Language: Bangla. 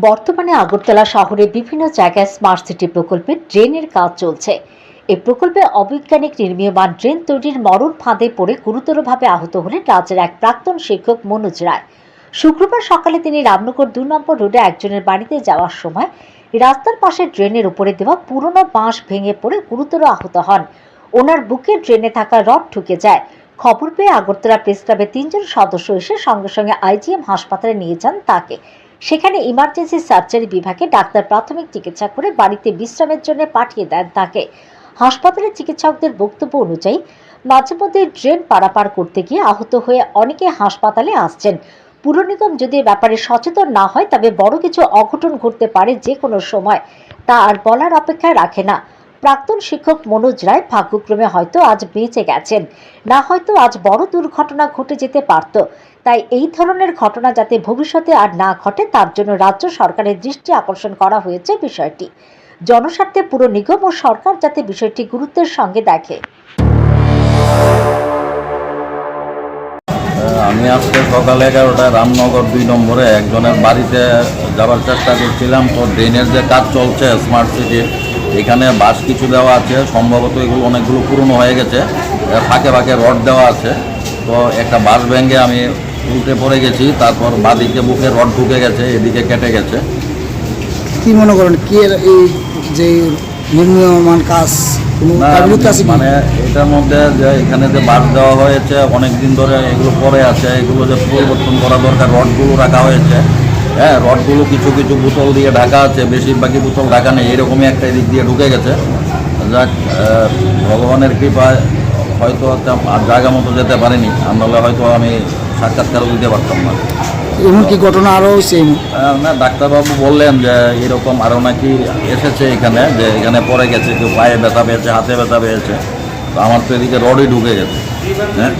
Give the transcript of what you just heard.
বর্তমানে আগরতলা শহরে বিভিন্ন জায়গায় স্মার্ট সিটি প্রকল্পে ড্রেনের কাজ চলছে। এই প্রকল্পে অবৈজ্ঞানিক নির্মীয়মান ড্রেন তৈরির মরণ ফাঁদে পড়ে গুরুতরভাবে আহত হলেন রাজ্যের এক প্রাক্তন শিক্ষক মনোজ রায়। শুক্রবার সকালে তিনি রামনগর 2 নম্বর রোডে একজনের বাড়িতে যাওয়ার সময় রাস্তার পাশে ড্রেনের উপরে দেওয়া পুরনো বাঁশ ভেঙে পড়ে গুরুতর আহত হন। ওনার বুকে ড্রেনে থাকা রড ঢুকে যায়। খবর পেয়ে আগরতলা প্রেস ক্লাবের 3 জন সদস্য এসে সঙ্গে সঙ্গে আইজিএম হাসপাতালে নিয়ে যান তাকে। সেখানে ইমার্জেন্সি সার্জারি বিভাগে ডাক্তার প্রাথমিক চিকিৎসা করে বাড়িতে বিশ্রামের জন্য পাঠিয়ে দেন তাকে। হাসপাতালের চিকিৎসকদের বক্তব্য অনুযায়ী মাঝে মধ্যে ড্রেন পারাপার করতে গিয়ে আহত হয়ে অনেকে হাসপাতালে আসছেন। পুর নিগম যদি ব্যাপারে সচেতন না হয় তবে বড় কিছু অঘটন ঘটতে পারে যে কোনো সময়, তা আর বলার অপেক্ষায় রাখে না। প্রাক্তন শিক্ষক মনোজ রায় ভাগ্যক্রমে হয়তো আজ বেঁচে গেছেন, না হয়তো আজ বড় দুর্ঘটনা ঘটে যেতে পারত। তাই এই ধরনের ঘটনা যাতে ভবিষ্যতে আর না ঘটে তার জন্য রাজ্য সরকারের দৃষ্টি আকর্ষণ করা হয়েছে বিষয়টি। জনস্বার্থে পুর নিগম ও সরকার যাতে বিষয়টি গুরুত্বের সঙ্গে দেখে। আমি আজকে সকাল 11টায় রামনগর 2 নম্বরে একজনের বাড়িতে যাওয়ার চেষ্টা করছিলাম। তো ড্রেনের যে কাজ চলছে স্মার্ট সিটির, এখানে বাঁশ কিছু দেওয়া আছে, সম্ভবত এগুলো অনেকগুলো পুরনো হয়ে গেছে, ফাঁকে ফাঁকে রড দেওয়া আছে। তো একটা বাঁশ ভেঙে আমি উল্টে পড়ে গেছি, তারপর বাঁদিকে বুকে রড ঢুকে গেছে, এদিকে কেটে গেছে। কি মনে করেন কি এই যে নির্মীয়মান কাজ মানে এটার মধ্যে যে এখানে যে বাঁশ দেওয়া হয়েছে অনেক দিন ধরে এগুলো পরে আছে, এগুলো যে পরিবর্তন করা দরকার। রডগুলো রাখা হয়েছে, হ্যাঁ, রডগুলো কিছু কিছু বোতল দিয়ে ঢাকা আছে, বেশিরভাগই বোতল ঢাকা নেই, এরকমই একটা এদিক দিয়ে ঢুকে গেছে। যাক, ভগবানের কৃপায় হয়তো আর জায়গা মতো যেতে পারিনি, আর নাহলে হয়তো আমি সাক্ষাৎকারও দিতে পারতাম না। এমন কি ঘটনা আরও হয়েছে? না, ডাক্তারবাবু বললেন যে এরকম আরও নাকি এসেছে এখানে, যে এখানে পড়ে গেছে, কেউ পায়ে ব্যথা পেয়েছে, হাতে ব্যথা পেয়েছে। তো আমার তো এদিকে রডই ঢুকে গেছে, হ্যাঁ।